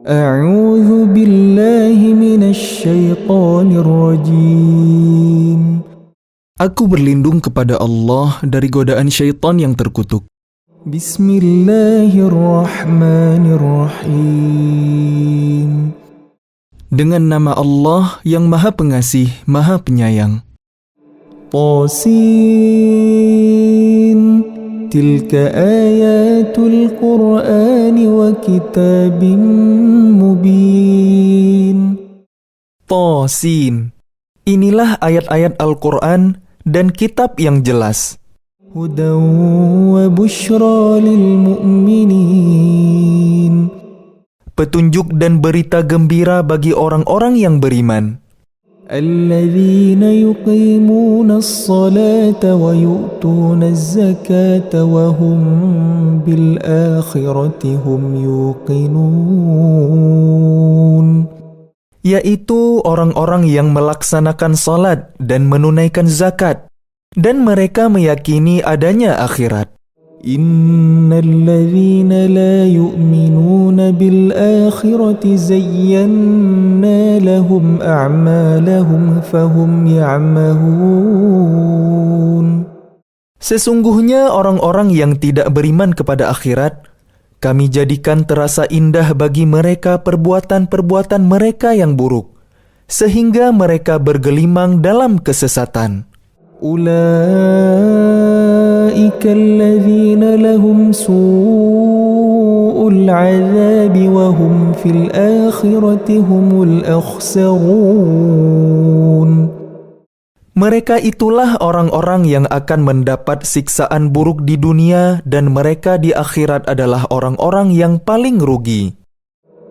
أعوذ بالله من الشيطان الرجيم. Aku berlindung kepada Allah dari godaan syaitan yang terkutuk. Bismillahirrahmanirrahim. Dengan nama Allah yang Maha Pengasih, Maha Penyayang. Tasin. Tilka ayatul Qur'ani wa kitabim mubin. Tasin. Inilah ayat-ayat Al-Quran dan kitab yang jelas. Hudan wa bushra lil mu'minin. Petunjuk dan berita gembira bagi orang-orang yang beriman. الذين يقيمون الصلاة ويؤتون الزكاة وهم بالآخرة هم يوقنون. Yaitu orang-orang yang melaksanakan salat dan menunaikan zakat, dan mereka meyakini adanya akhirat. Innalladzina la yu'minuna bil akhirati zayyana lahum a'malahum fahum ya'mahun. Sesungguhnya orang-orang yang tidak beriman kepada akhirat, kami jadikan terasa indah bagi mereka perbuatan-perbuatan mereka yang buruk, sehingga mereka bergelimang dalam kesesatan. أولئك الذين لهم سوء العذاب وهم في الآخرة هم الأخسرون. Mereka itulah orang-orang yang akan mendapat siksaan buruk di dunia, dan mereka di akhirat adalah orang-orang yang paling rugi.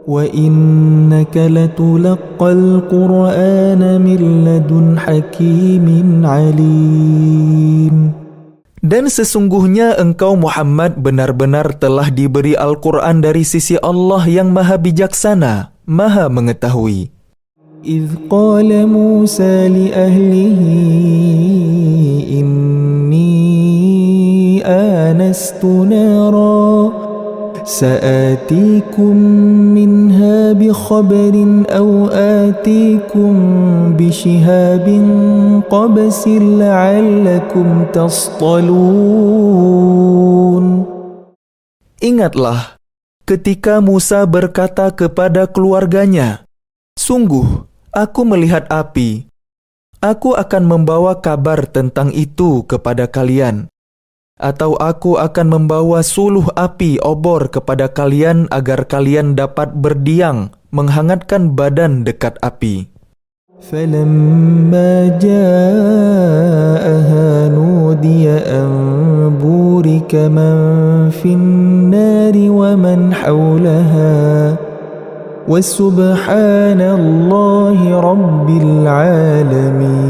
وَإِنَّكَ لَتُلَقَّى الْقُرْآنَ مِنْ لَدُنْ حَكِيمٍ عَلِيمٍ. Dan sesungguhnya engkau Muhammad benar-benar telah diberi Al-Quran dari sisi Allah yang Maha Bijaksana, Maha Mengetahui. إِذْ قَالَ مُوسَى لِأَهْلِهِ إِنِّي آنَسْتُ نَارًا سآتيكم منها بخبر أو آتيكم بشهاب قبس لعلكم تصطلون. Ingatlah ketika Musa berkata kepada keluarganya, "Sungguh, aku melihat api. Aku akan membawa kabar tentang itu kepada kalian. Atau aku akan membawa suluh api obor kepada kalian agar kalian dapat berdiam, menghangatkan badan dekat api." فَلَمَّا جَاءَهَا نُودِيَ أَن بُورِكَ مَن فِي النَّارِ وَمَنْ حَوْلَهَا وَسُبْحَانَ اللَّهِ رَبِّ الْعَالَمِينَ.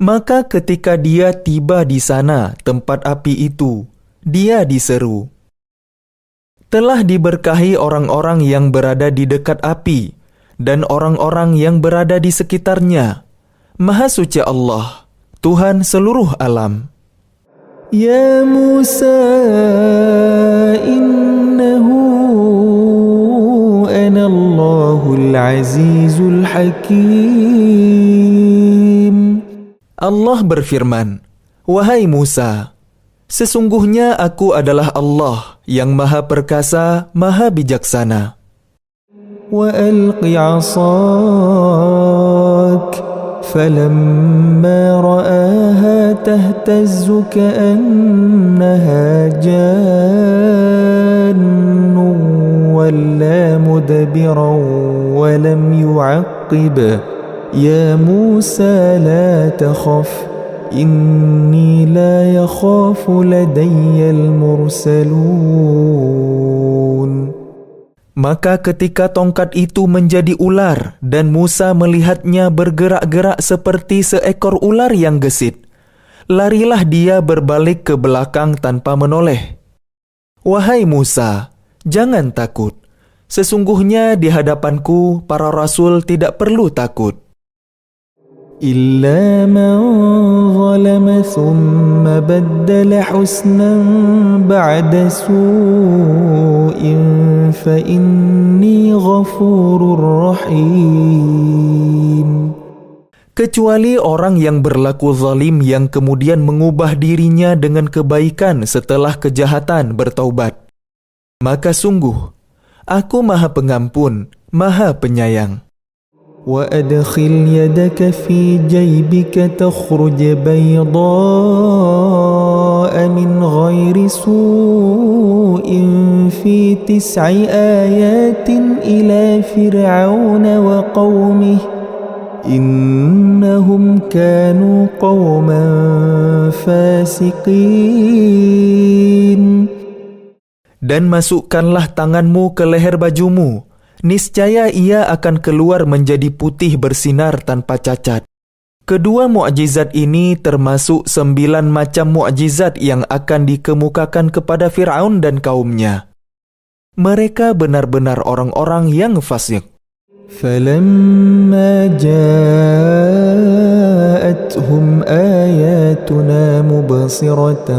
Maka ketika dia tiba di sana, tempat api itu, dia diseru. Telah diberkahi orang-orang yang berada di dekat api, dan orang-orang yang berada di sekitarnya. Maha suci Allah, Tuhan seluruh alam. Ya Musa, innahu ana Allahul Azizul Hakim. Allah berfirman, "Wahai Musa, sesungguhnya aku adalah Allah yang Maha Perkasa, Maha Bijaksana." Wa alqi 'asak falamma ra'aha tahtazzu ka'annaha jannun walla mudbiran wa lam yu'aqqib. Ya Musa la takhaf, inni la yakhafu ladayyal mursalun. Maka ketika tongkat itu menjadi ular dan Musa melihatnya bergerak-gerak seperti seekor ular yang gesit, larilah dia berbalik ke belakang tanpa menoleh. Wahai Musa, jangan takut. Sesungguhnya di hadapanku para rasul tidak perlu takut. إلا من ظلم ثم بدل حسنا بعد سوء فإني غفور رحيم. Kecuali orang yang berlaku zalim yang kemudian mengubah dirinya dengan kebaikan setelah kejahatan bertaubat. Maka sungguh, Aku Maha Pengampun, Maha Penyayang. وأدخل يدك في جيبك تخرج بيضاء من غير سوء في 9 آيات إلى فرعون وقومه إنهم كانوا قوما فاسقين. Dan masukkanlah tanganmu ke leher bajumu, niscaya ia akan keluar menjadi putih bersinar tanpa cacat. Kedua mukjizat ini termasuk 9 macam mukjizat yang akan dikemukakan kepada Fir'aun dan kaumnya. Mereka benar-benar orang-orang yang fasik. فَلَمَّا جَاءَتْهُمْ آيَاتُنَا مُبْصِرَةً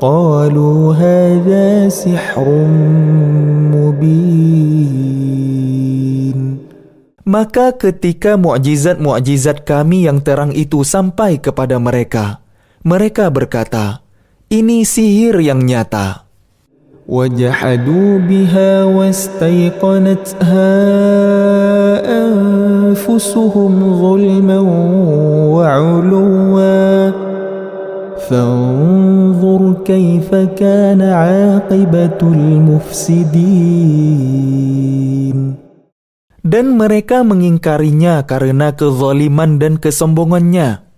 قَالُوا هَذَا سِحْرٌ مُبِينٌ. Maka ketika mukjizat-mukjizat kami yang terang itu sampai kepada mereka, mereka berkata, ini sihir yang nyata. وَجَحَدُوا بِهَا وَاسْتَيْقَنَتْهَا أَنفُسُهُمْ ظُلْمًا وَعُلُوًّا فَانظُرْ كَيْفَ كَانَ عَاقِبَةُ الْمُفْسِدِينَ. Dan mereka mengingkarinya karena kezaliman dan kesombongannya.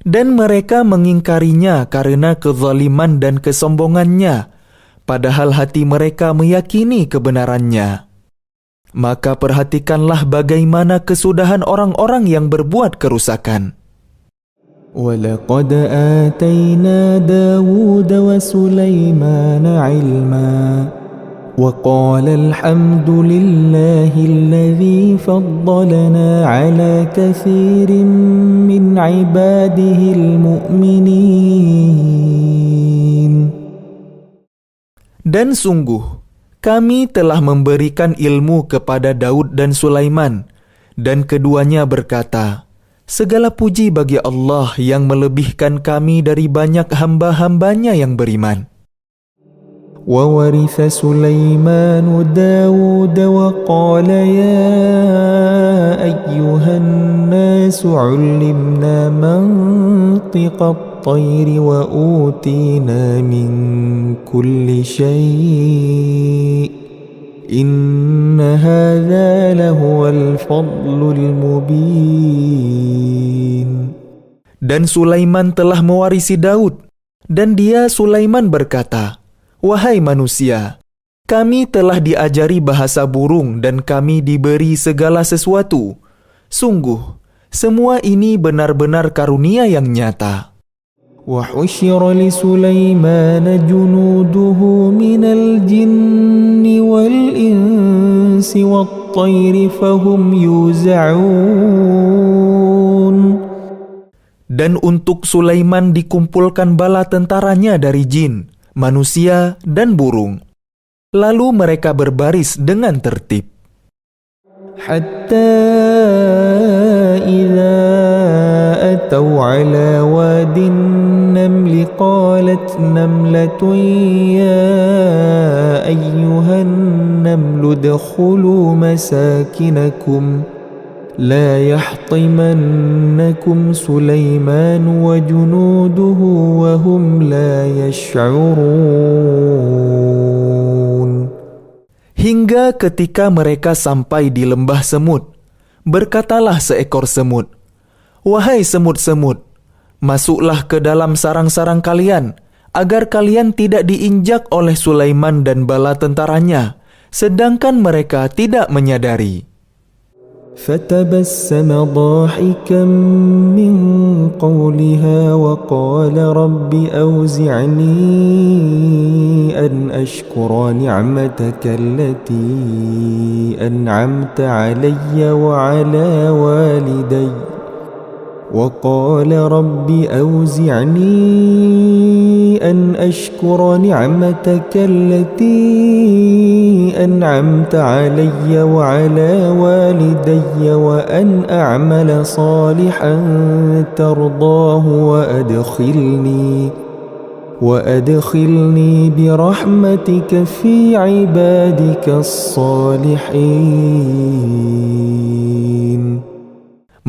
Dan mereka mengingkarinya karena kezaliman dan kesombongannya, padahal hati mereka meyakini kebenarannya. Maka perhatikanlah bagaimana kesudahan orang-orang yang berbuat kerusakan. وَلَقَدْ آتَيْنَا دَاوُودَ وَسُلَيْمَانَ عِلْمًا وَقَالَ الْحَمْدُ لِلَّهِ الَّذِي فَضَّلَنَا عَلَى كَثِيرٍ مِّنْ عِبَادِهِ الْمُؤْمِنِينَ. Dan sungguh, kami telah memberikan ilmu kepada Daud dan Sulaiman, dan keduanya berkata, segala puji bagi Allah yang melebihkan kami dari banyak hamba-hambanya yang beriman. وَوَرِثَ سُلَيْمَانُ دَاوُودَ وَقَالَ يَا أَيُّهَا النَّاسُ عُلِّمْنَا مَنطِقَ الطَّيْرِ وَأُوتِينَا مِنْ كُلِّ شَيْءٍ إِنَّ هَذَا لَهُوَ الْفَضْلُ الْمُبِينُ. Dan Sulaiman telah mewarisi Daud, dan dia Sulaiman berkata, wahai manusia, kami telah diajari bahasa burung dan kami diberi segala sesuatu. Sungguh, semua ini benar-benar karunia yang nyata. وَحُشِرَ لِسُلَيْمَانَ جُنُودُهُ مِنَ الْجِنِّ وَالْإِنسِ وَالطَّيْرِ فَهُمْ يُوزَعُونَ. Dan untuk Sulaiman dikumpulkan bala tentaranya dari jin, manusia, dan burung. Lalu mereka berbaris dengan tertib. حَتَّى إِذَا أَتَوْا عَلَى وَادِ النَّمْلِ قَالَتْ نَمْلَةٌ يَا أَيُّهَا النَّمْلُ ادْخُلُوا مَسَاكِنَكُمْ لَا يَحْطِمَنَّكُمْ سُلَيْمَانُ وَجُنُودُهُ وَهُمْ لَا يَشْعُرُونَ. Hingga ketika mereka sampai di lembah semut, berkatalah seekor semut, wahai semut-semut, masuklah ke dalam sarang-sarang kalian, agar kalian tidak diinjak oleh Sulaiman dan bala tentaranya, sedangkan mereka tidak menyadari. فَتَبَسَّمَ ضَاحِكًا مِّن قَوْلِهَا وَقَالَ رَبِّ أَوْزِعْنِي أَنْ أَشْكُرَ نِعْمَتَكَ الَّتِي أَنْعَمْتَ عَلَيَّ وَعَلَى وَالِدَيَّ وقال رب أوزعني أن أشكر نعمتك التي أنعمت علي وعلى والدي وأن أعمل صالحا ترضاه وأدخلني برحمتك في عبادك الصالحين.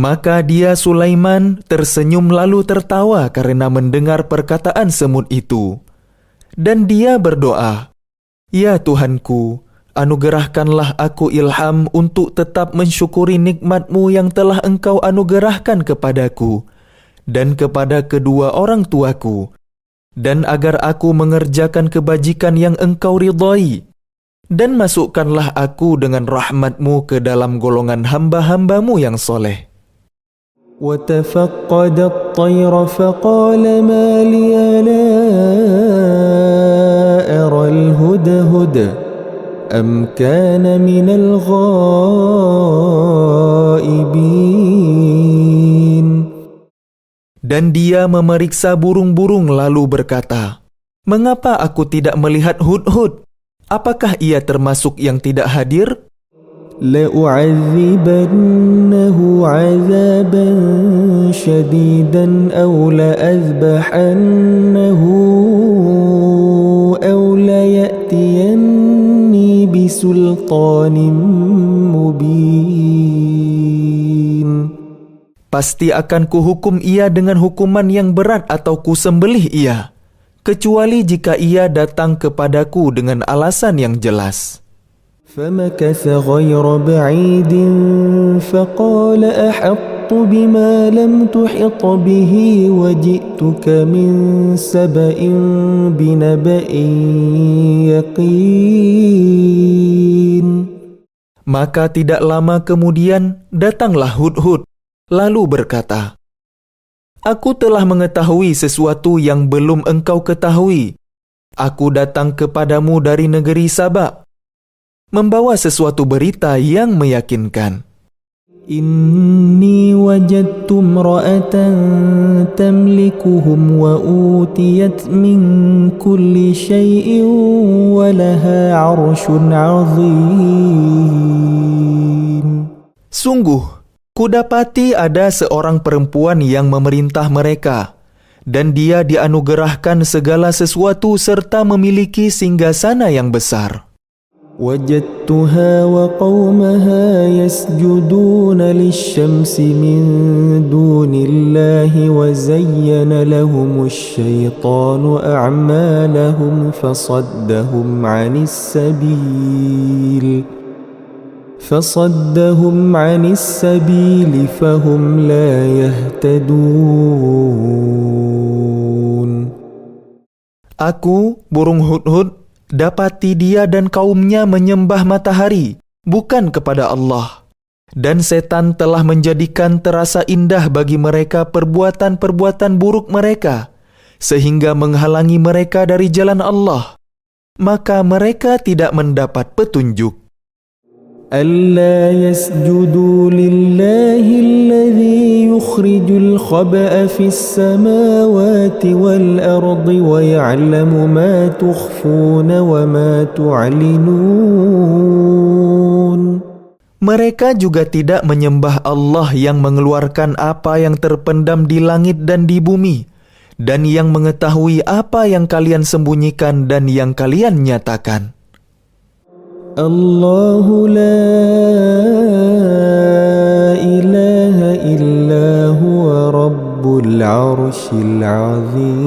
Maka dia Sulaiman tersenyum lalu tertawa karena mendengar perkataan semut itu. Dan dia berdoa, "Ya Tuhanku, anugerahkanlah aku ilham untuk tetap mensyukuri nikmat-Mu yang telah Engkau anugerahkan kepadaku dan kepada kedua orang tuaku, dan agar aku mengerjakan kebajikan yang Engkau ridhai. Dan masukkanlah aku dengan rahmat-Mu ke dalam golongan hamba-hamba-Mu yang soleh." وتفقد الطير فقال ما لي لا أرى الهدهد أم كان من الغائبين. Dan dia memeriksa burung-burung lalu berkata, "Mengapa aku tidak melihat Hudhud? Apakah ia termasuk yang tidak hadir?" لأعذبنه عذابا شديدا أو لأذبحنه أو ليأتيني بسلطان مبين. Pasti akan kuhukum ia dengan hukuman yang berat atau kusembelih ia, kecuali jika ia datang kepadaku dengan alasan yang jelas. فمكث غير بعيد فقال أحطت بما لم تحط به وجئتك من سبأ بنبأ يقين. Maka tidak lama kemudian datanglah Hudhud lalu berkata, "Aku telah mengetahui sesuatu yang belum engkau ketahui. Aku datang kepadamu dari negeri Saba, membawa sesuatu berita yang meyakinkan. Inni wajadtu imra'atan tamlikuhum wa utiyat min kulli syai'in wa laha 'arsyun 'azim." Sungguh, kudapati ada seorang perempuan yang memerintah mereka, dan dia dianugerahkan segala sesuatu serta memiliki singgasana yang besar. وجدتها وقومها يسجدون للشمس من دون الله وزين لهم الشيطان أعمالهم فصدهم عن السبيل فهم لا يهتدون. Aku, burung Hudhud, dapati dia dan kaumnya menyembah matahari, bukan kepada Allah. Dan setan telah menjadikan terasa indah bagi mereka perbuatan-perbuatan buruk mereka, sehingga menghalangi mereka dari jalan Allah. Maka mereka tidak mendapat petunjuk. ألا يسجدوا لله الذي يخرج الخبأ في السماوات والأرض ويعلم ما تخفون وما تعلنون. Mereka juga tidak menyembah Allah yang mengeluarkan apa yang terpendam di langit dan di bumi, dan yang mengetahui apa yang kalian sembunyikan dan yang kalian nyatakan. Allahu la ilaha illa huwa rabbul arshil azim.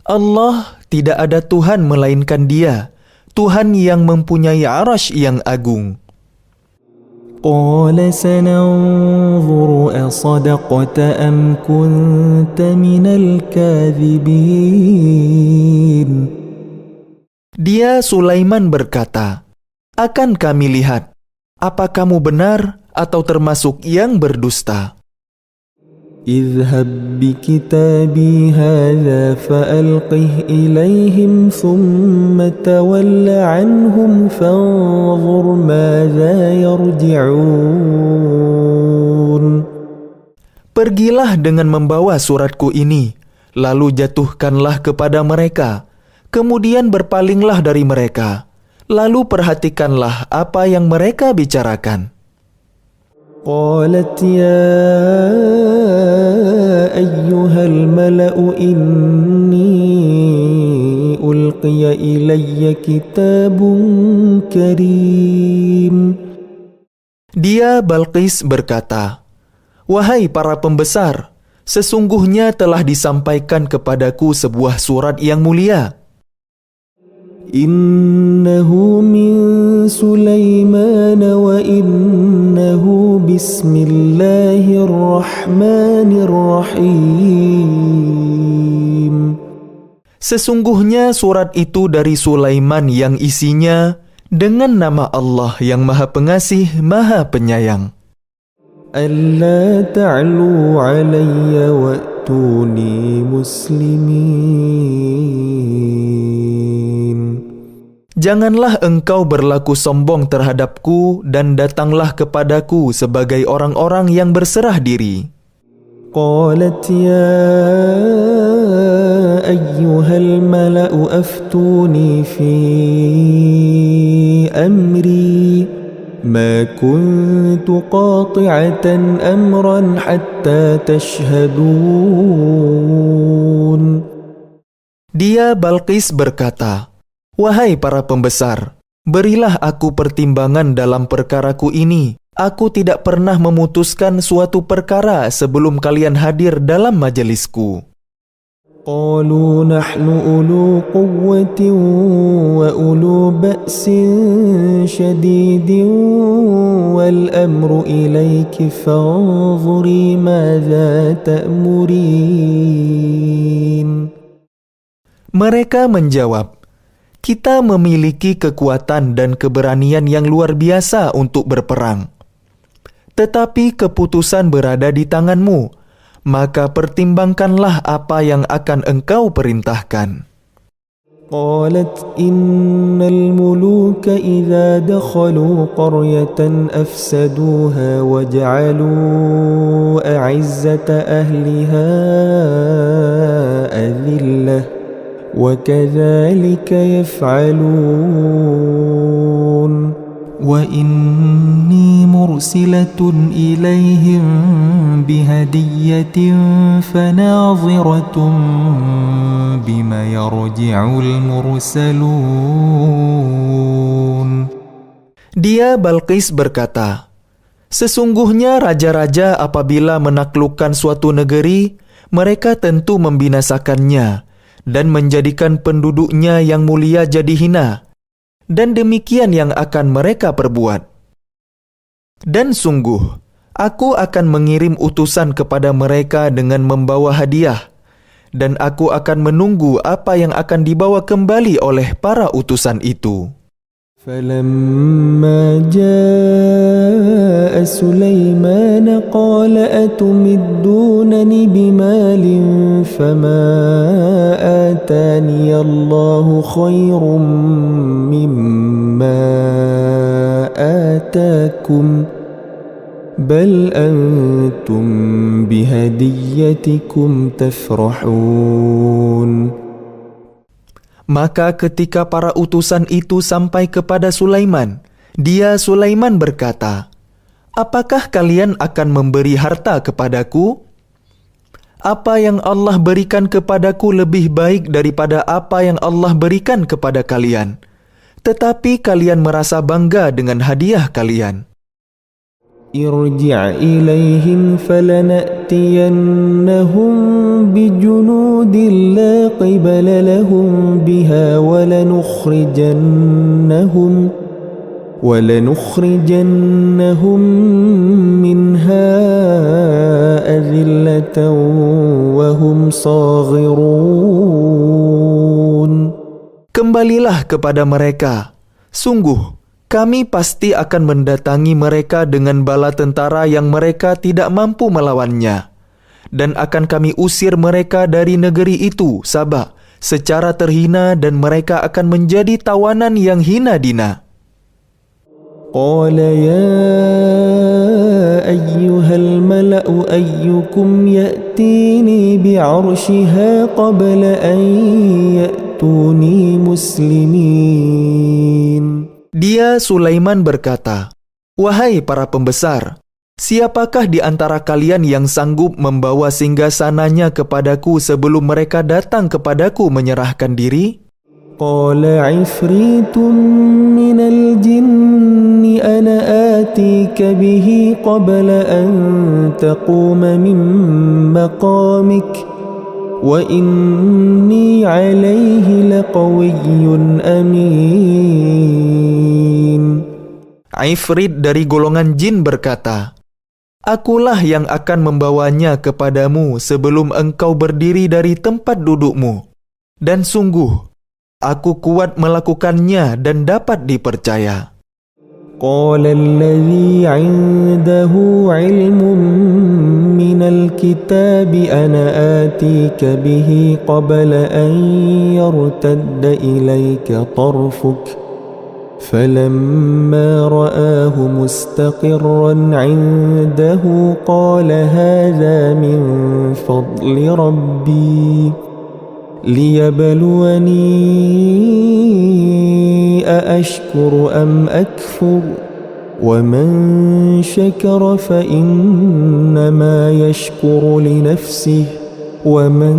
Allah tidak ada Tuhan melainkan Dia, Tuhan yang mempunyai arasy yang agung. Qala sananzuru asadaqta am kunta minal kadhibin. Dia Sulaiman berkata, "Akan kami lihat, apa kamu benar atau termasuk yang berdusta?" اذهب بكتابي هذا فألقه إليهم ثم تول عنهم فانظر ماذا يرجعون. Pergilah dengan membawa suratku ini, lalu jatuhkanlah kepada mereka, kemudian berpalinglah dari mereka, lalu perhatikanlah apa yang mereka bicarakan. قالت يا أيها الملأ إني ألقي إلي كتاب كريم. Dia Balqis berkata, "Wahai para pembesar, sesungguhnya telah disampaikan kepadaku sebuah surat yang mulia. Innahu min Sulaiman wa innahu bismillahirrahmanirrahim." Sesungguhnya surat itu dari Sulaiman yang isinya dengan nama Allah yang Maha Pengasih, Maha Penyayang. Alla ta'lu alayya wa'tuni muslimin. Janganlah engkau berlaku sombong terhadapku dan datanglah kepadaku sebagai orang-orang yang berserah diri. Qalat ya ayyuhal mala'u aftuni fi amri ma kuntu qati'atan amran hatta tashhadun. Dia Balqis berkata, "Wahai para pembesar, berilah aku pertimbangan dalam perkaraku ini. Aku tidak pernah memutuskan suatu perkara sebelum kalian hadir dalam majelisku." Qalu nahnu ulu quwwatin wa ulu ba'sin syadidin wal amru ilayki fanzuri madza ta'murin. Mereka menjawab, "Kita memiliki kekuatan dan keberanian yang luar biasa untuk berperang. Tetapi keputusan berada di tanganmu, maka pertimbangkanlah apa yang akan engkau perintahkan." Qalat innal muluka idza dakhalu qaryatan afsaduha wa ja'alu a'izzata ahliha adillah wa kadzalika yaf'alun. وإني مرسلة إليهم بهدية فناظرة بما يرجع المرسلون. Dia Balqis berkata, "Sesungguhnya raja-raja apabila menaklukkan suatu negeri, mereka tentu membinasakannya dan menjadikan penduduknya yang mulia jadi hina. Dan demikian yang akan mereka perbuat. Dan sungguh, aku akan mengirim utusan kepada mereka dengan membawa hadiah, dan aku akan menunggu apa yang akan dibawa kembali oleh para utusan itu." فَلَمَّا جَاءَ سُلَيْمَانَ قَالَ أَتُمِدُّونَنِ بِمَالٍ فَمَا آتَانِيَ اللَّهُ خَيْرٌ مِّمَّا آتَاكُمْ بَلْ أَنْتُمْ بِهَدِيَّتِكُمْ تَفْرَحُونَ. Maka ketika para utusan itu sampai kepada Sulaiman, Sulaiman berkata, "Apakah kalian akan memberi harta kepadaku? Apa yang Allah berikan kepadaku lebih baik daripada apa yang Allah berikan kepada kalian. Tetapi kalian merasa bangga dengan hadiah kalian." Irji' ilaihim falana'tiyannahum bijunudin la qibala lahum biha walanukhrijannahum minha adillatan wa hum saghirun. Kembalilah kepada mereka. Sungguh, kami pasti akan mendatangi mereka dengan bala tentara yang mereka tidak mampu melawannya, dan akan kami usir mereka dari negeri itu, Sabah, secara terhina, dan mereka akan menjadi tawanan yang hina dina. قال يا أيها الملأ أيكم يأتيني بعرشها قبل أن يأتوني مسلمين. Dia Sulaiman berkata, "Wahai para pembesar, siapakah di antara kalian yang sanggup membawa singgasananya kepadaku sebelum mereka datang kepadaku menyerahkan diri?" قال عفريت من الجن أنا آتيك به قبل أن تقوم من مقامك وإني عليه لقوي أمين. Ifrit dari golongan jin berkata, "Akulah yang akan membawanya kepadamu sebelum engkau berdiri dari tempat dudukmu. Dan sungguh, aku kuat melakukannya dan dapat dipercaya." قال الذي عنده علم من الكتاب أنا آتيك به قبل أن يرتد إليك طرفك فلما رآه مستقرا عنده قال هذا من فضل ربي ليبلوني أأشكر أم أكفر ومن شكر فإنما يشكر لنفسه ومن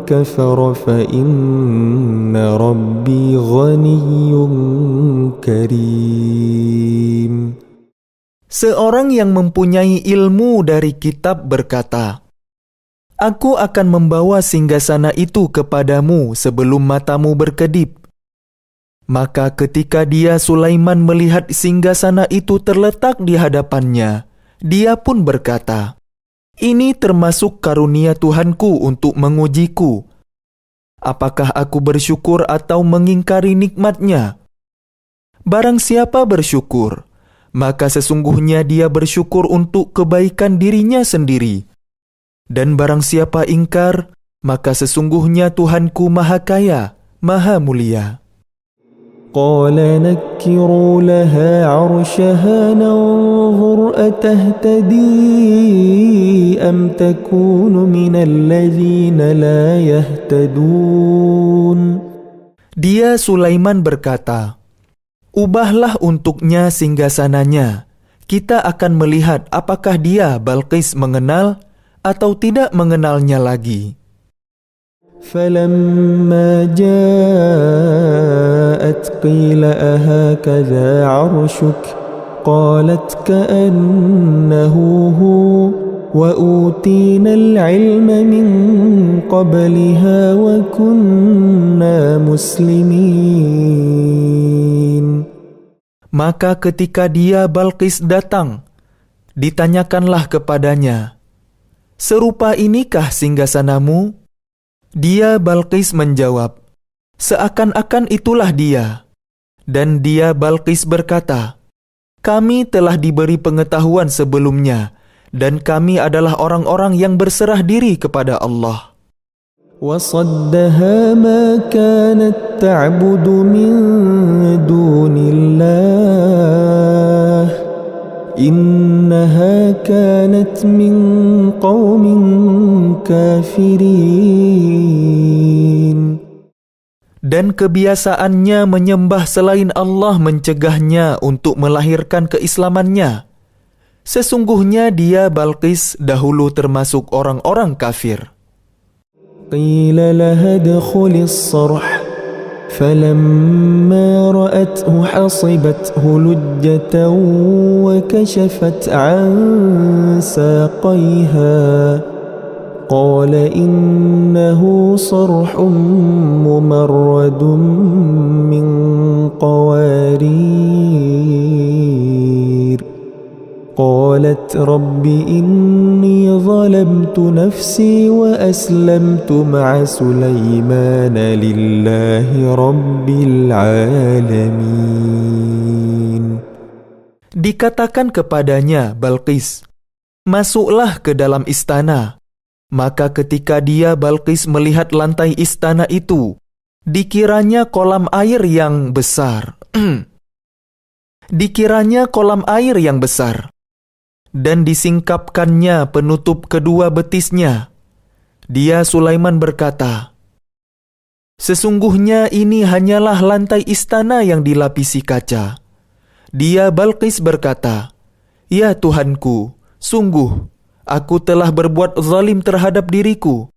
كفر فإن ربي غني كريم. Seorang yang mempunyai ilmu dari kitab berkata, "Aku akan membawa singgasana itu kepadamu sebelum matamu berkedip." Maka ketika dia Sulaiman melihat singgasana itu terletak di hadapannya, dia pun berkata, "Ini termasuk karunia Tuhanku untuk mengujiku. Apakah aku bersyukur atau mengingkari nikmatnya? Barang siapa bersyukur, maka sesungguhnya dia bersyukur untuk kebaikan dirinya sendiri. Dan barang siapa ingkar, maka sesungguhnya Tuhanku Maha Kaya, Maha Mulia." قال نكروا لها عرشها ننظر أتهتدي أم تكون من الذين لا يهتدون. Dia Sulaiman berkata, "Ubahlah untuknya singgasananya. Kita akan melihat apakah dia Balqis mengenal atau tidak mengenalnya lagi." فلما جاءت قيل أهكذا عرشك قالت كأنه هو وأوتينا العلم من قبلها وكنا مسلمين. Maka ketika dia Balqis datang, ditanyakanlah kepadanya, "Serupa inikah singgasanamu?" Dia Balqis menjawab, "Seakan-akan itulah dia." Dan dia Balqis berkata, "Kami telah diberi pengetahuan sebelumnya, dan kami adalah orang-orang yang berserah diri kepada Allah." وصدها ما كانت تعبد من دون الله إنها كانت من قوم كافرين. Dan kebiasaannya menyembah selain Allah mencegahnya untuk melahirkan keislamannya. Sesungguhnya dia Balqis dahulu termasuk orang-orang kafir. قيل لها ادخل الصرح فلما رأته حصبته لجة وكشفت عن ساقيها قال إنه صرح ممرد من قوارير قالت رب إني ظلمت نفسي وأسلمت مع سليمان لله رب العالمين. Dikatakan kepadanya Balqis, Masuklah ke dalam istana. Maka ketika dia Balqis melihat lantai istana itu, dikiranya kolam air yang besar. Dikiranya kolam air yang besar. Dan disingkapkannya penutup kedua betisnya. Dia Sulaiman berkata, "Sesungguhnya ini hanyalah lantai istana yang dilapisi kaca." Dia Balqis berkata, "Ya Tuhanku, sungguh, aku telah berbuat zalim terhadap diriku.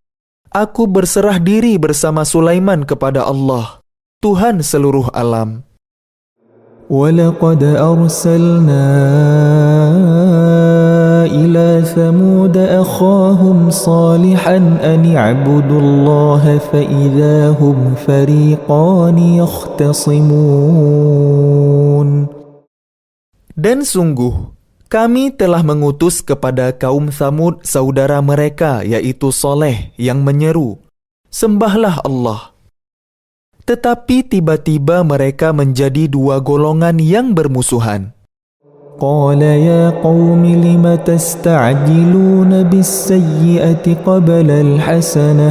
Aku berserah diri bersama Sulaiman kepada Allah, Tuhan seluruh alam." وَلَقَدْ أَرْسَلْنَا إِلَى ثَمُودَ أَخَاهُمْ صَالِحًا أَنِ اعْبُدُوا اللَّهَ فَإِذَا هُمْ فَرِيقَانِ يَخْتَصِمُونَ. Dan sungguh, kami telah mengutus kepada kaum Tsamud saudara mereka, yaitu Saleh, yang menyeru, "Sembahlah Allah." Tetapi tiba-tiba mereka menjadi dua golongan yang bermusuhan. قَالَ يَا قَوْمِ لِمَ تَسْتَعْجِلُونَ بِالسَّيِّئَةِ قَبْلَ الْحَسَنَةِ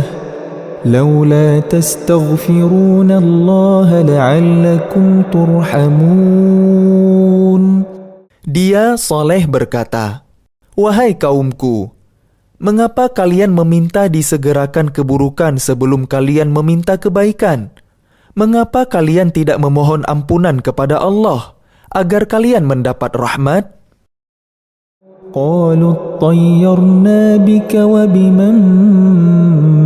لَوْلَا تَسْتَغْفِرُونَ اللَّهَ لَعَلَّكُمْ تُرْحَمُونَ. Dia Saleh berkata, "Wahai kaumku, mengapa kalian meminta disegerakan keburukan sebelum kalian meminta kebaikan? Mengapa kalian tidak memohon ampunan kepada Allah agar kalian mendapat rahmat?" قَالُوا اطَّيَّرْنَا بِكَ وَبِمَن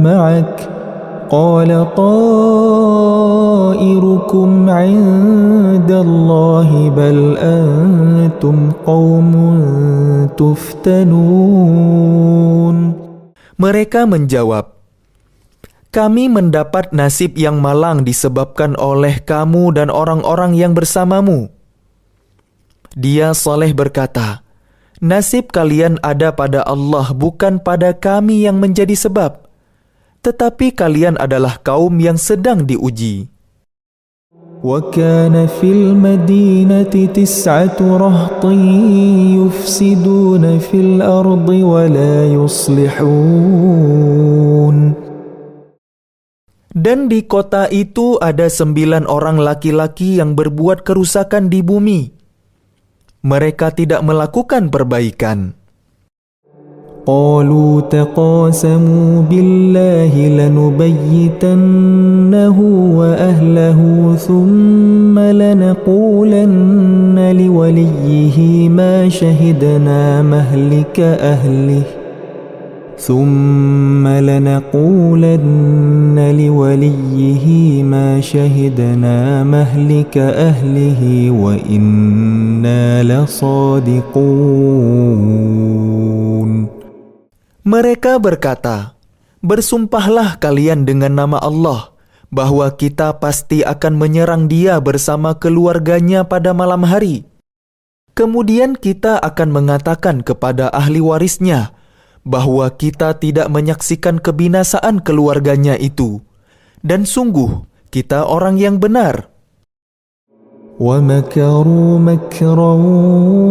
مَّعَكَ قَالَ طَائِرُكُمْ عِندَ اللَّهِ بَلْ أَنْتُمْ قَوْمٌ تُفْتَنُونَ. Mereka menjawab, "Kami mendapat nasib yang malang disebabkan oleh kamu dan orang-orang yang bersamamu." Dia Saleh berkata, "Nasib kalian ada pada Allah, bukan pada kami yang menjadi sebab. Tetapi kalian adalah kaum yang sedang diuji." وَكَانَ فِي الْمَدِينَةِ 9 رَهْطٍ يُفْسِدُونَ فِي الْأَرْضِ وَلَا يُصْلِحُونَ. Dan di kota itu ada 9 orang laki-laki yang berbuat kerusakan di bumi. Mereka tidak melakukan perbaikan. قَالُوا تَقَاسَمُوا بِاللَّهِ لَنُبَيِّتَنَّهُ وَأَهْلَهُ ثُمَّ لَنَقُولَنَّ لِوَلِيِّهِ مَا شَهِدْنَا مَهْلِكَ أَهْلِهِ وَإِنَّا لَصَادِقُونَ. Mereka berkata, "Bersumpahlah kalian dengan nama Allah, bahwa kita pasti akan menyerang dia bersama keluarganya pada malam hari. Kemudian kita akan mengatakan kepada ahli warisnya, bahwa kita tidak menyaksikan kebinasaan keluarganya itu. Dan sungguh, kita orang yang benar." وَمَكَرُوا مَكْرًا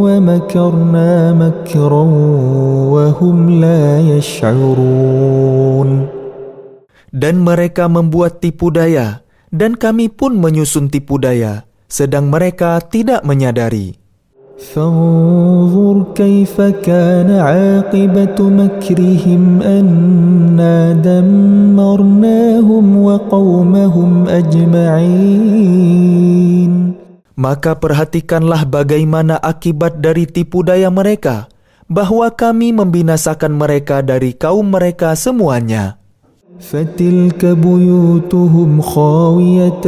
وَمَكَرْنَا مَكْرًا وَهُمْ لَا يَشْعُرُونَ. Dan mereka membuat tipu daya, dan kami pun menyusun tipu daya, sedang mereka tidak menyadari. فَانظُرْ كَيْفَ كَانَ عَاقِبَةُ مَكْرِهِمْ أَنَّا دَمَّرْنَاهُمْ وَقَوْمَهُمْ أَجْمَعِينَ. Maka perhatikanlah bagaimana akibat dari tipu daya mereka, bahwa kami membinasakan mereka dari kaum mereka semuanya. فَتِلْكَ بُيُوتُهُمْ خَاوِيَةً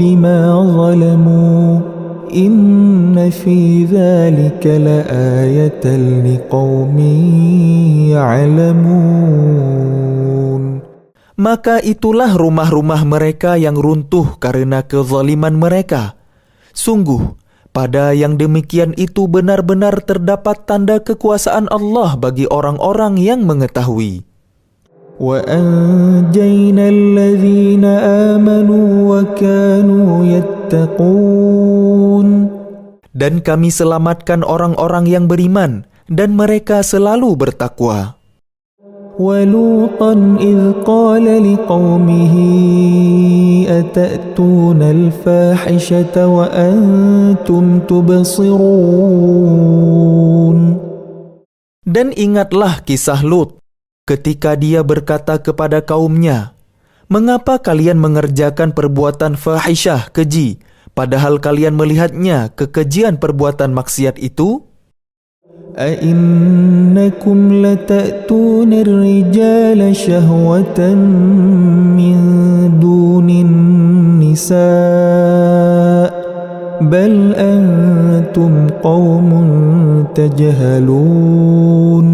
بِمَا ظَلَمُوا إِنَّ فِي ذَلِكَ لَآيَةً لِقَوْمٍ يَعْلَمُونَ. Maka itulah rumah-rumah mereka yang runtuh karena kezaliman mereka. Sungguh, pada yang demikian itu benar-benar terdapat tanda kekuasaan Allah bagi orang-orang yang mengetahui. وَأَنْجَيْنَا الَّذِينَ آمَنُوا وَكَانُوا يَتَّقُونَ. Dan kami selamatkan orang-orang yang beriman, dan mereka selalu bertakwa. ولوطا إذ قال لقومه أتأتون الفاحشة وأنتم تبصرون. Dan ingatlah kisah Lut ketika dia berkata kepada kaumnya, "Mengapa kalian mengerjakan perbuatan fahisyah, keji, padahal kalian melihatnya kekejian perbuatan maksiat itu? أئنكم لتأتون الرجال شهوة من دون النساء بل أنتم قوم تجهلون."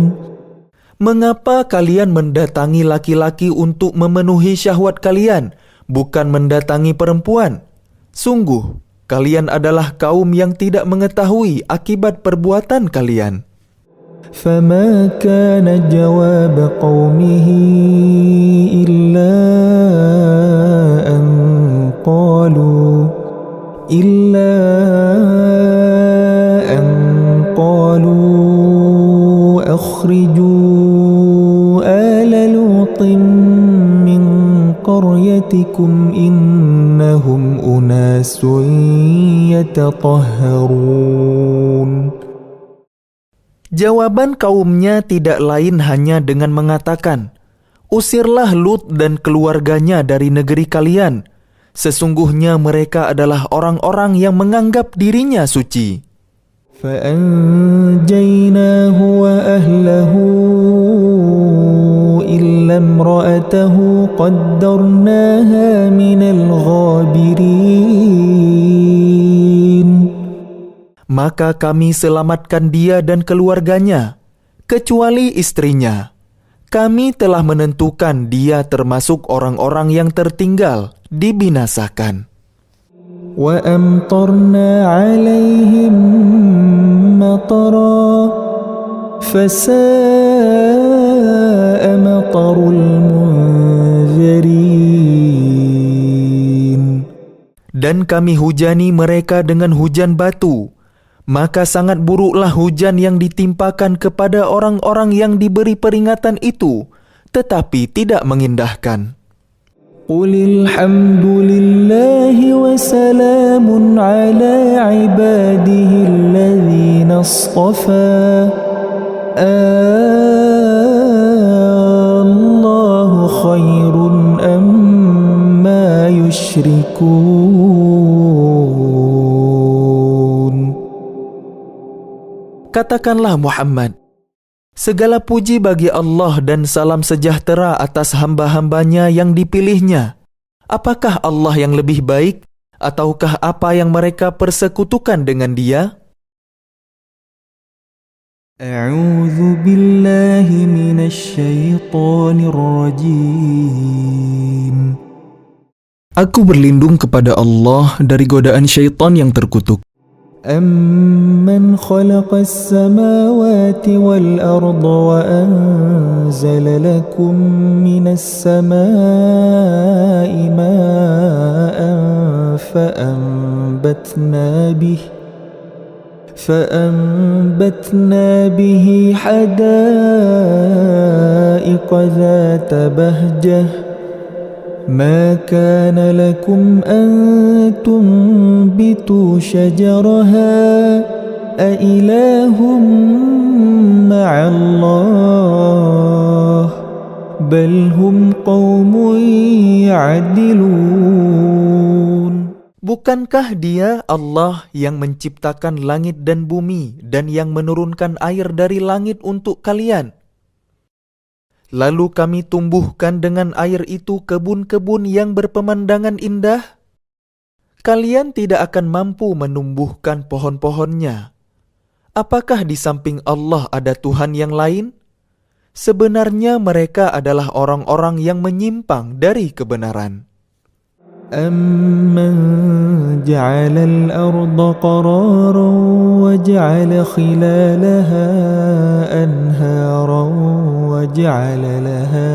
Mengapa kalian mendatangi laki-laki untuk memenuhi syahwat kalian, bukan mendatangi perempuan? Sungguh, kalian adalah kaum yang tidak mengetahui akibat perbuatan kalian. فما كان جواب قومه إلا أن قالوا أخرجوا آل لوط من قريتكم إنهم أناس يتطهرون. Jawaban kaumnya tidak lain hanya dengan mengatakan, "Usirlah Lut dan keluarganya dari negeri kalian. Sesungguhnya mereka adalah orang-orang yang menganggap dirinya suci." فأنجيناه وأهله إلا امرأته قدرناها من الغابرين. Maka kami selamatkan dia dan keluarganya, kecuali istrinya. Kami telah menentukan dia termasuk orang-orang yang tertinggal, dibinasakan. وأمطرنا عليهم مطرا فساء مطر المنذرين. Dan kami hujani mereka dengan hujan batu, maka sangat buruklah hujan yang ditimpakan kepada orang-orang yang diberi peringatan itu, tetapi tidak mengindahkan. قل الحمد لله وسلام على عباده الذين اصطفى الله خير أما يشركون. Katakanlah Muhammad, segala puji bagi Allah dan salam sejahtera atas hamba-hambanya yang dipilihnya. Apakah Allah yang lebih baik, ataukah apa yang mereka persekutukan dengan Dia? A'udzu billahi minasyaitonir rajim. Aku berlindung kepada Allah dari godaan syaitan yang terkutuk. أَمَّنْ خَلَقَ السَّمَاوَاتِ وَالْأَرْضَ وَأَنزَلَ لَكُم مِّنَ السَّمَاءِ مَاءً فَأَنبَتْنَا بِهِ حَدَائِقَ ذَاتَ بَهْجَةٍ ما كان لكم أن تنبتوا شجرها أإله مع الله بل هم قوم يعدلون. Bukankah Dia Allah yang menciptakan langit dan bumi dan yang menurunkan air dari langit untuk kalian? Lalu kami tumbuhkan dengan air itu kebun-kebun yang berpemandangan indah. Kalian tidak akan mampu menumbuhkan pohon-pohonnya. Apakah di samping Allah ada Tuhan yang lain? Sebenarnya mereka adalah orang-orang yang menyimpang dari kebenaran. أَمَّنْ جَعَلَ الْأَرْضَ قَرَارًا وَجَعَلَ خِلَالَهَا أَنْهَارًا وَجَعَلَ لَهَا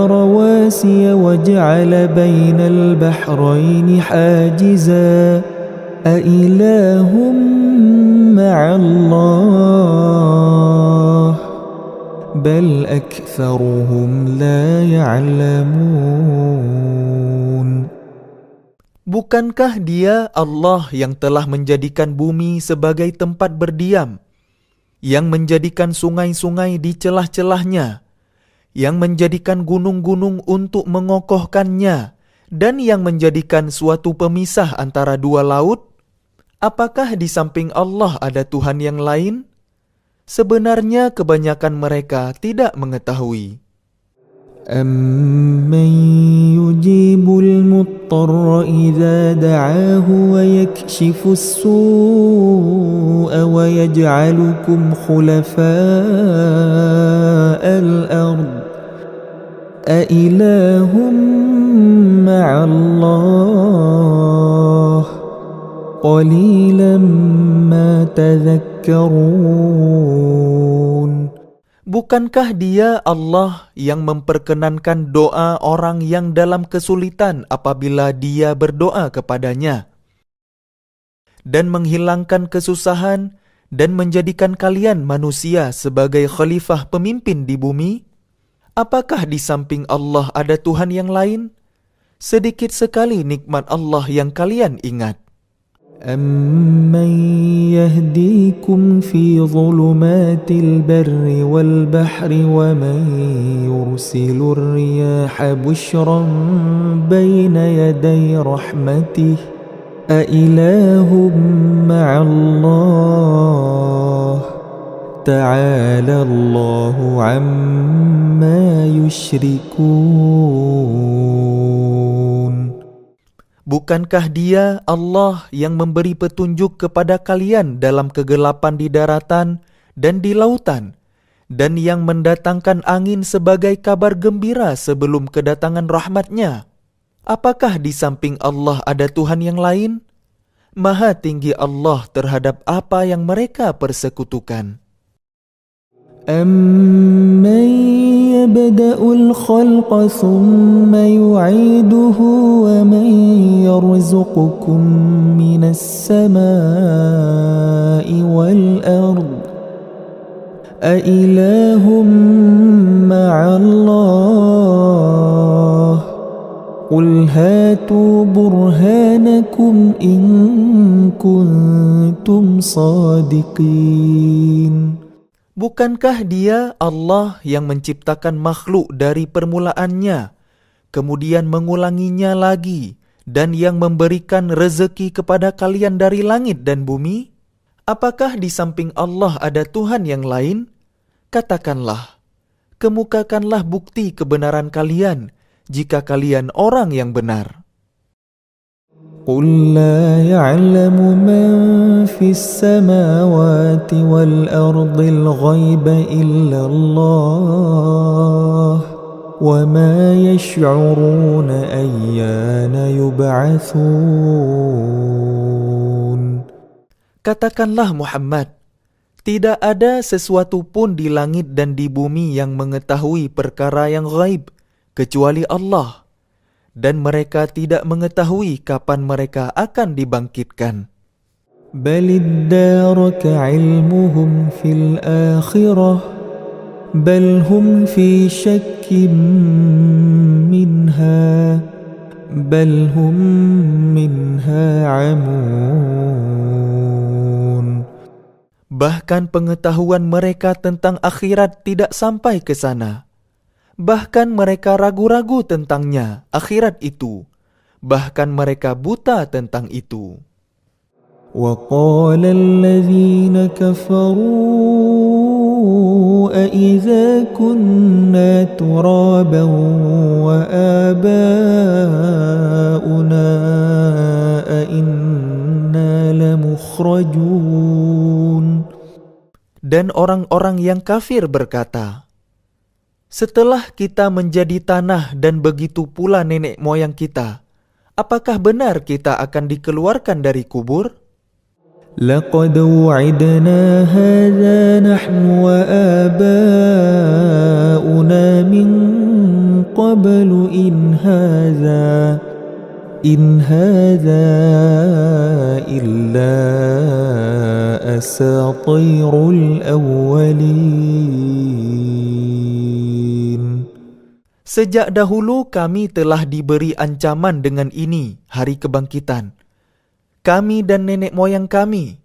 رواسي وَجَعَلَ بَيْنَ الْبَحْرَيْنِ حَاجِزًا أإله مع الله بل أكثرهم لا يعلمون. Bukankah Dia Allah yang telah menjadikan bumi sebagai tempat berdiam, yang menjadikan sungai-sungai di celah-celahnya, yang menjadikan gunung-gunung untuk mengokohkannya, dan yang menjadikan suatu pemisah antara dua laut? Apakah di samping Allah ada Tuhan yang lain? Sebenarnya kebanyakan mereka tidak mengetahui. أَمَّن يُجِيبُ الْمُضْطَرَّ إِذَا دَعَاهُ وَيَكْشِفُ السُّوءَ وَيَجْعَلُكُمْ خُلَفَاءَ الْأَرْضِ أَإِلَهٌ مَّعَ اللَّهِ قَلِيلًا مَّا تَذَكَّرُونَ. Bukankah Dia Allah yang memperkenankan doa orang yang dalam kesulitan apabila Dia berdoa kepadanya, dan menghilangkan kesusahan dan menjadikan kalian manusia sebagai khalifah pemimpin di bumi? Apakah di samping Allah ada Tuhan yang lain? Sedikit sekali nikmat Allah yang kalian ingat. أَمَّن يَهْدِيكُمْ فِي ظُلُمَاتِ الْبَرِّ وَالْبَحْرِ وَمَن يُرْسِلُ الرِّيَاحَ بُشْرًا بَيْنَ يَدَيْ رَحْمَتِهِ أَإِلَهٌ مَّعَ اللَّهِ تَعَالَى اللَّهُ عَمَّا يُشْرِكُونَ. Bukankah Dia Allah yang memberi petunjuk kepada kalian dalam kegelapan di daratan dan di lautan, dan yang mendatangkan angin sebagai kabar gembira sebelum kedatangan rahmat-Nya? Apakah di samping Allah ada Tuhan yang lain? Maha tinggi Allah terhadap apa yang mereka persekutukan. أَمَّن يَبْدَأُ الْخَلْقَ ثُمَّ يُعِيدُهُ وَمَن يَرْزُقُكُم مِّنَ السَّمَاءِ وَالْأَرْضِ أَإِلَهٌ مَّعَ اللَّهِ قُلْ هَاتُوا بُرْهَانَكُمْ إِن كُنتُمْ صَادِقِينَ. Bukankah Dia Allah yang menciptakan makhluk dari permulaannya, kemudian mengulanginya lagi, dan yang memberikan rezeki kepada kalian dari langit dan bumi? Apakah di samping Allah ada Tuhan yang lain? Katakanlah, kemukakanlah bukti kebenaran kalian, jika kalian orang yang benar. قُل لَّا يَعْلَمُ مَن فِي السَّمَاوَاتِ وَالْأَرْضِ الْغَيْبَ إِلَّا اللَّهُ وَمَا يَشْعُرُونَ أَيَّانَ يُبْعَثُونَ. Katakanlah Muhammad, tidak ada sesuatu pun di langit dan di bumi yang mengetahui perkara yang gaib, kecuali Allah. Dan mereka tidak mengetahui kapan mereka akan dibangkitkan. بَلِ ادَّارَكَ عِلْمُهُمْ فِي الْآخِرَةِ بَلْ هُمْ فِي شَكٍّ مِّنْهَا عَمُونَ. Bahkan pengetahuan mereka tentang akhirat tidak sampai ke sana. Bahkan mereka ragu-ragu tentangnya, akhirat itu. Bahkan mereka buta tentang itu. وَقَالَ الَّذِينَ كَفَرُوا أَإِذَا كُنَّا تُرَابًا وَآبَاؤُنَا أَإِنَّا لَمُخْرَجُونَ. Dan orang-orang yang kafir berkata, setelah kita menjadi tanah dan begitu pula nenek moyang kita, apakah benar kita akan dikeluarkan dari kubur? لَقَدْ وُعِدْنَا هَذَا نَحْنُ وَآبَاؤُنَا مِنْ قَبْلُ إِنْ هَذَا إن هذا إلا أساطير الأولين. Sejak dahulu kami telah diberi ancaman dengan ini, hari kebangkitan. Kami dan nenek moyang kami.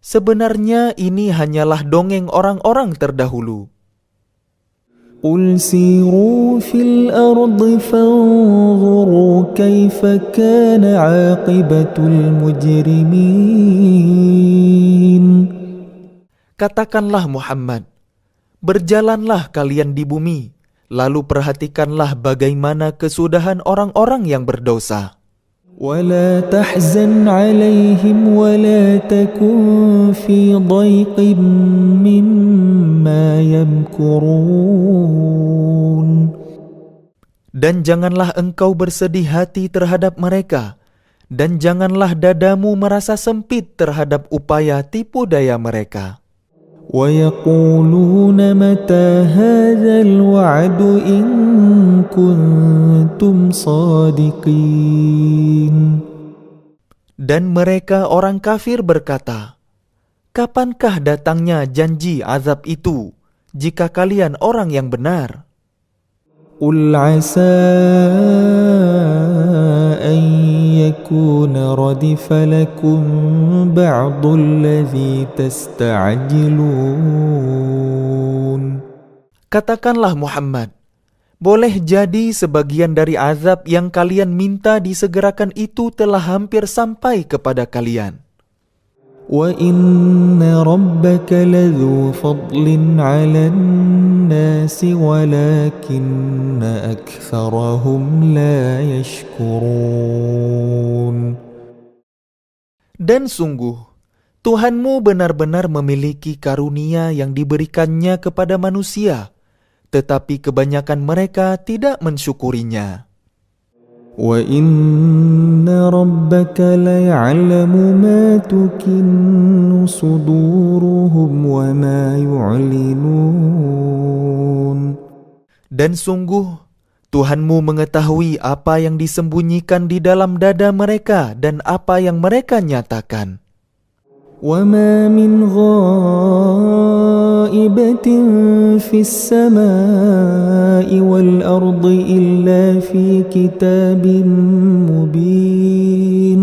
Sebenarnya ini hanyalah dongeng orang-orang terdahulu. قل سيروا في الأرض فانظروا كيف كان عاقبة المجرمين. Katakanlah Muhammad, berjalanlah kalian di bumi, lalu perhatikanlah bagaimana kesudahan orang-orang yang berdosa. ولا تحزن عليهم ولا تكن في ضيق مما يمكرون. Dan janganlah engkau bersedih hati terhadap mereka, dan janganlah dadamu merasa sempit terhadap upaya tipu daya mereka. ويقولون متى هذا الوعد إن كنتم صادقين. Dan mereka orang kafir berkata, kapankah datangnya janji azab itu, jika kalian orang yang benar? قل عسى أن يكون ردف لكم بعض الذي تستعجلون. Katakanlah Muhammad, boleh jadi sebagian dari azab yang kalian minta disegerakan itu telah hampir sampai kepada kalian. وَإِنَّ رَبَّكَ لَذُو فَضْلٍ عَلَى النَّاسِ وَلَكِنَّ أَكْثَرَهُمْ لَا يَشْكُرُونَ. Dan sungguh, Tuhanmu benar-benar memiliki karunia yang diberikannya kepada manusia, tetapi kebanyakan mereka tidak mensyukurinya. وَإِنَّ رَبَّكَ لَيَعْلَمُ مَا تُكِنُّ صُدُورُهُمْ وَمَا يُعْلِنُونَ. Dan sungguh, Tuhanmu mengetahui apa yang disembunyikan di dalam dada mereka dan apa yang mereka nyatakan. وَمَا مِنْ غَائِبَةٍ فِي السَّمَاءِ وَالْأَرْضِ إِلَّا فِي كِتَابٍ مُبِينٍ.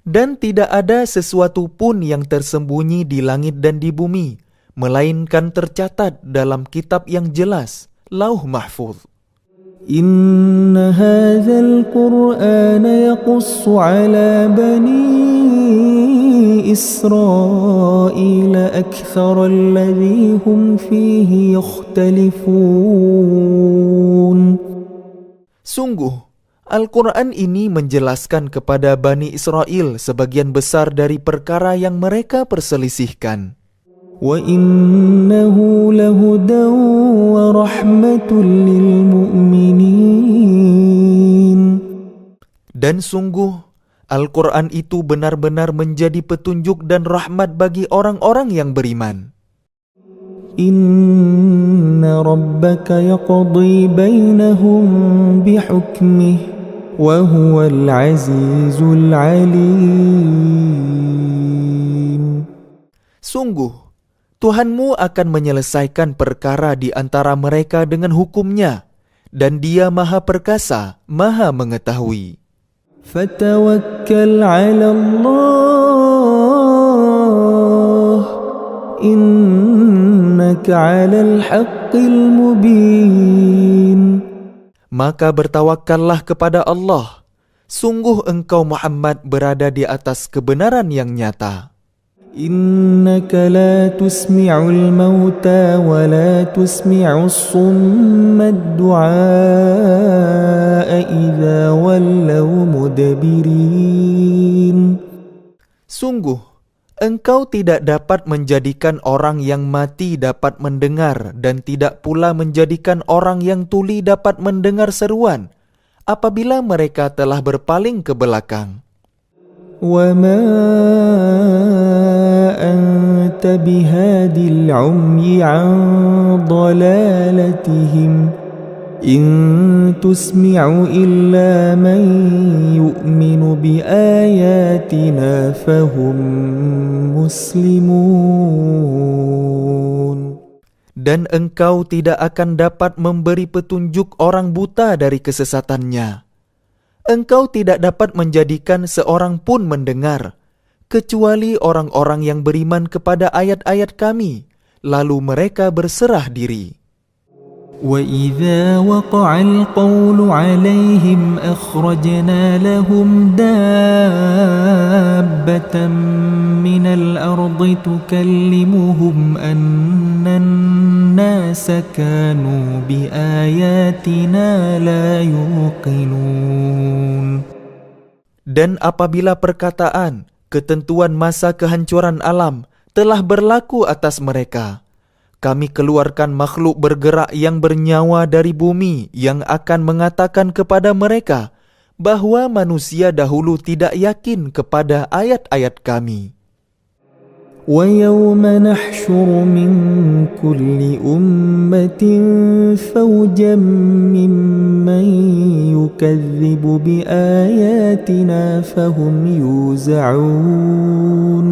Dan tidak ada sesuatu pun yang tersembunyi di langit dan di bumi, melainkan tercatat dalam kitab yang jelas, Lauh Mahfuz. إِنَّ هَذَا الْقُرْآنَ يَقُصُّ عَلَى بَنِي إِسْرَائِيلَ أَكْثَرَ الَّذِي هُمْ فِيهِ يَخْتَلِفُونَ. Sungguh, Al-Quran ini menjelaskan kepada Bani Israel sebagian besar dari perkara yang mereka perselisihkan. وَإِنَّهُ لَهُدًى وَرَحْمَةٌ لِلْمُؤْمِنِينَ. Dan sungguh, Al-Quran itu benar-benar menjadi petunjuk dan rahmat bagi orang-orang yang beriman. Inna rabbaka yaqdi bainahum bihukmih wa huwal azizul alim. Sungguh, Tuhanmu akan menyelesaikan perkara di antara mereka dengan hukumnya, dan Dia Maha Perkasa, Maha Mengetahui. Fatawakkal 'ala Allah, innaka 'alal haqqil mubin. Maka bertawakallah kepada Allah. Sungguh engkau Muhammad berada di atas kebenaran yang nyata. Innaka la tusmi'ul mauta wa la tusmi'us summad du'a idza wallaw mudbirin. Sungguh, engkau tidak dapat menjadikan orang yang mati dapat mendengar dan tidak pula menjadikan orang yang tuli dapat mendengar seruan apabila mereka telah berpaling ke belakang. وَمَا أَنْتَ بِهَادِ الْعُمْيِ عَنْ ضَلَالَتِهِمْ إن تسمع إلا من يؤمن بآياتنا فهم مسلمون. Dan engkau tidak akan dapat memberi petunjuk orang buta dari kesesatannya. Engkau tidak dapat menjadikan seorang pun mendengar, kecuali orang-orang yang beriman kepada ayat-ayat kami, lalu mereka berserah diri. وَإِذَا وَقَعَ الْقَوْلُ عَلَيْهِمْ أَخْرَجْنَا لَهُمْ دَابَّةً مِّنَ الْأَرْضِ تُكَلِّمُهُمْ أَنَّ النَّاسَ كَانُوا بِآيَاتِنَا لَا يُوقِنُونَ. Dan apabila perkataan, ketentuan masa kehancuran alam telah berlaku atas mereka, kami keluarkan makhluk bergerak yang bernyawa dari bumi yang akan mengatakan kepada mereka bahwa manusia dahulu tidak yakin kepada ayat-ayat kami. وَيَوْمَ نَحْشُرُ مِنْ كُلِّ أُمَّةٍ فَوْجًا مِّمَّنْ يُكَذِّبُ بِآيَاتِنَا فَهُمْ يُوزَعُونَ.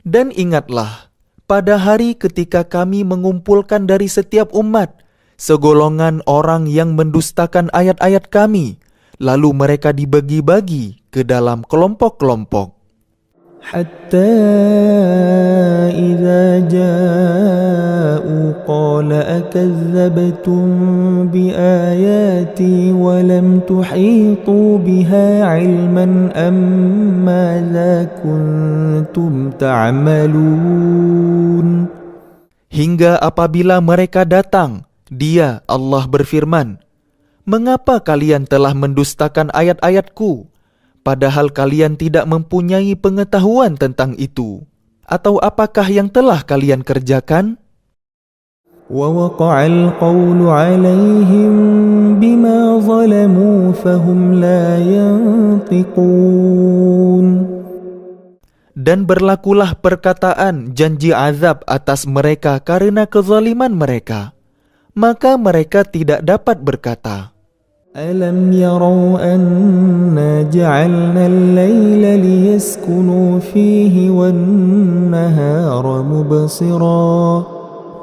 Dan ingatlah, pada hari ketika kami mengumpulkan dari setiap umat segolongan orang yang mendustakan ayat-ayat kami, lalu mereka dibagi-bagi ke dalam kelompok-kelompok. حتى إذا جاءوا قال أكذبتم بآياتي ولم تحيطوا بها علما أم ماذا كنتم تعملون. Hingga apabila mereka datang, Dia, Allah berfirman, "Mengapa kalian telah mendustakan ayat-ayatku, padahal kalian tidak mempunyai pengetahuan tentang itu? Atau apakah yang telah kalian kerjakan?" وَوَقَعَ الْقَوْلُ عَلَيْهِمْ بِمَا ظَلَمُوا فَهُمْ لَا يَنطِقُونَ. Dan berlakulah perkataan janji azab atas mereka karena kezaliman mereka, maka mereka tidak dapat berkata. أَلَمْ يَرَوْا أَنَّا جَعَلْنَا اللَّيْلَ لِيَسْكُنُوا فِيهِ وَالنَّهَارَ مُبْصِرًا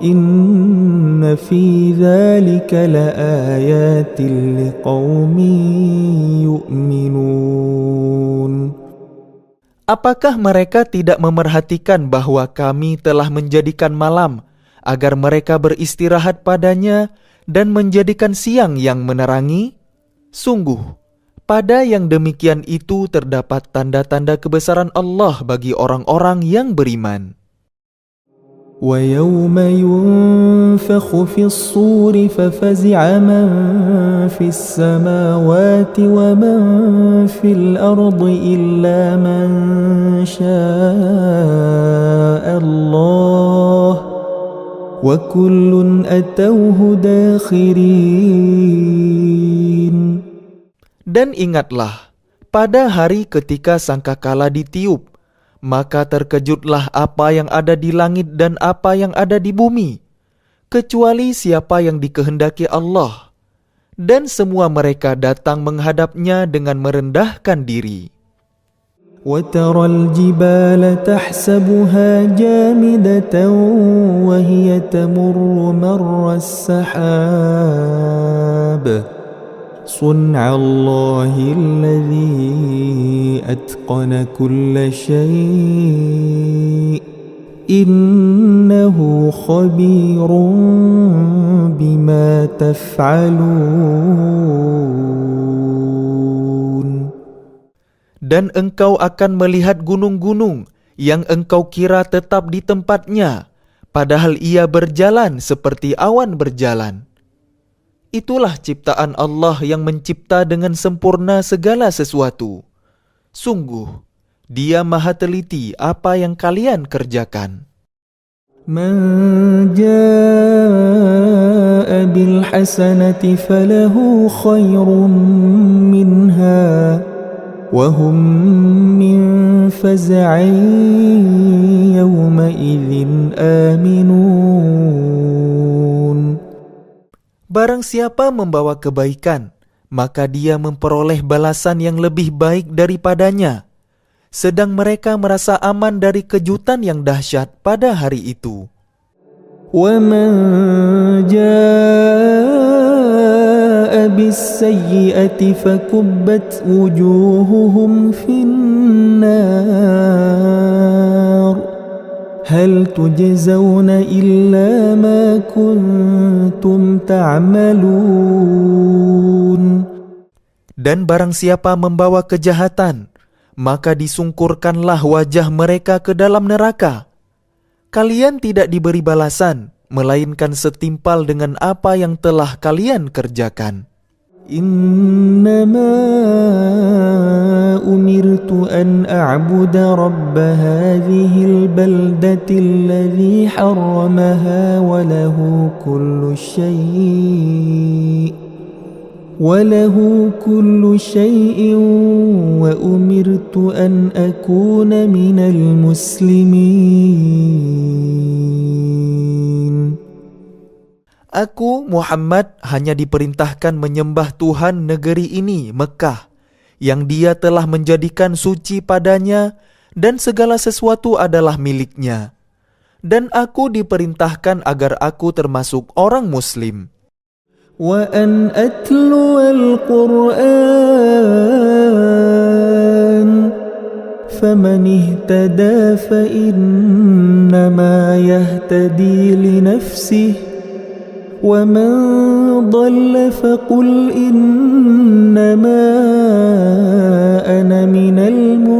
إِنَّ فِي ذَلِكَ لَآيَاتٍ لِقَوْمٍ يُؤْمِنُونَ. Apakah mereka tidak memerhatikan bahwa kami telah menjadikan malam agar mereka beristirahat padanya dan menjadikan siang yang menerangi? Sungguh, pada yang demikian itu terdapat tanda-tanda kebesaran Allah bagi orang-orang yang beriman. وَيَوْمَ يُنفَخُ فِي الصُّورِ فَفَزِعَ مَنْ فِي السَّمَاوَاتِ وَمَنْ فِي الْأَرْضِ إِلَّا مَنْ شَاءَ اللَّهُ وَكُلٌّ أَتَوْهُ دَاخِرِينَ. Dan ingatlah, pada hari ketika sangkakala ditiup, maka terkejutlah apa yang ada di langit dan apa yang ada di bumi, kecuali siapa yang dikehendaki Allah. Dan semua mereka datang menghadapnya dengan merendahkan diri. وَتَرَى الْجِبَالَ تَحْسَبُهَا جَامِدَةً وَهِيَ تَمُرُّ مَرَّ السَّحَابِ صُنْعَ اللَّهِ الَّذِي أَتْقَنَ كُلَّ شَيْءٍ إِنَّهُ خَبِيرٌ بِمَا تَفْعَلُونَ. Dan engkau akan melihat gunung-gunung yang engkau kira tetap di tempatnya, padahal ia berjalan seperti awan berjalan. Itulah ciptaan Allah yang mencipta dengan sempurna segala sesuatu. Sungguh, Dia maha teliti apa yang kalian kerjakan. مَنْ جَاءَ بِالْحَسَنَةِ فَلَهُ خَيْرٌ مِّنْهَا وَهُمْ مِنْ فَزَعٍ يَوْمَئِذٍ آمِنُونَ. Barang siapa membawa kebaikan, maka dia memperoleh balasan yang lebih baik daripadanya. Sedang mereka merasa aman dari kejutan yang dahsyat pada hari itu. وَمَنْ جَاءَ بِالسَّيِّئَةِ فَكُبَّتْ وُجُوهُهُمْ فِي النَّارِ هَلْ تُجْزَوْنَ إِلَّا مَا كُنْتُمْ تَعْمَلُونَ. Dan barang siapa membawa kejahatan, maka disungkurkanlah wajah mereka ke dalam neraka. Kalian tidak diberi balasan, melainkan setimpal dengan apa yang telah kalian kerjakan. إنما أمرت أن أعبد رب هذه البلدة الذي حرمها وله كل شيء وأمرت أن أكون من المسلمين. Aku, Muhammad, hanya diperintahkan menyembah Tuhan negeri ini, Mekah, yang Dia telah menjadikan suci padanya dan segala sesuatu adalah miliknya. Dan aku diperintahkan agar aku termasuk orang Muslim. وأن أتلو القرآن فمن اهتدى فإنما يهتدي لنفسه ومن ضل فقل إنما أنا من المنذرين.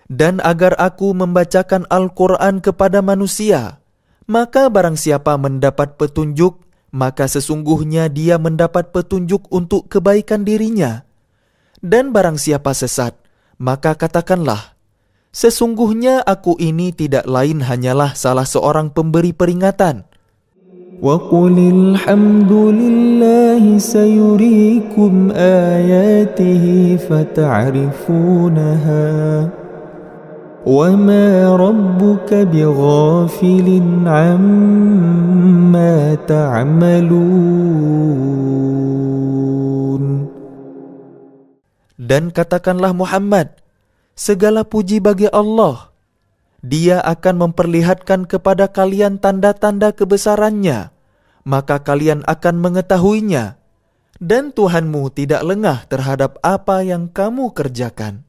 Dan agar aku membacakan Al-Quran kepada manusia, maka barang siapa mendapat petunjuk, maka sesungguhnya dia mendapat petunjuk untuk kebaikan dirinya. Dan barang siapa sesat, maka katakanlah, sesungguhnya aku ini tidak lain hanyalah salah seorang pemberi peringatan. وَقُلِ الْحَمْدُ لِلَّهِ سَيُرِيكُمْ آيَاتِهِ فَتَعْرِفُونَهَا وَمَا رَبُّكَ بِغَافِلٍ عَمَّا تَعْمَلُونَ. Dan katakanlah Muhammad, segala puji bagi Allah. Dia akan memperlihatkan kepada kalian tanda-tanda kebesarannya, maka kalian akan mengetahuinya. Dan Tuhanmu tidak lengah terhadap apa yang kamu kerjakan.